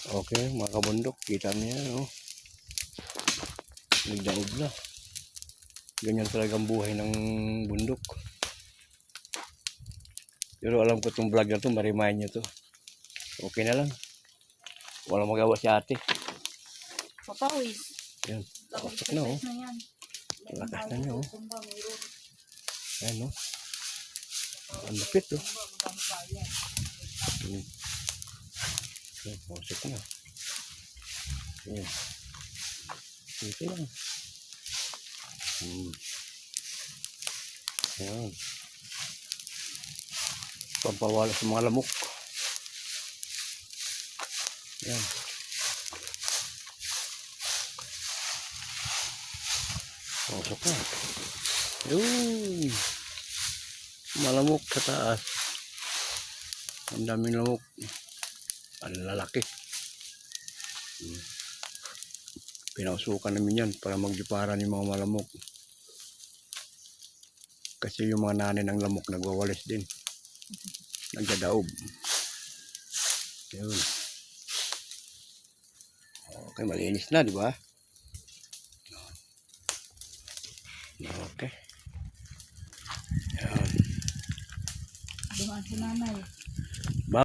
Okay, mga kabundok, kita niya, no? Nagdaog na. Ganyan talagang buhay ng bundok. Pero alam ko itong vlog na ito, ma-remind nyo to. Okay na lang. Walang magawa si ate. Papawis. Yan. Pasok na, oh. Lakas na niya, oh. Ayan, no? Ang lapit, oh. Ayan, pasok na. Ayan. Ito lang. Ayan. Pampawala sa mga lamok. Ayan. Pasok na. Yun. Malamok sa taas. Ang daming lamok. Ang lalaki. Pinausukan namin yan para magdiparan yung mga malamok. Kasi yung mga nanay ng lamok nagwawalis din. Nagdadaob. Yun. Okay, malinis na, di ba? Okay. Yan. Dumaan si nanay.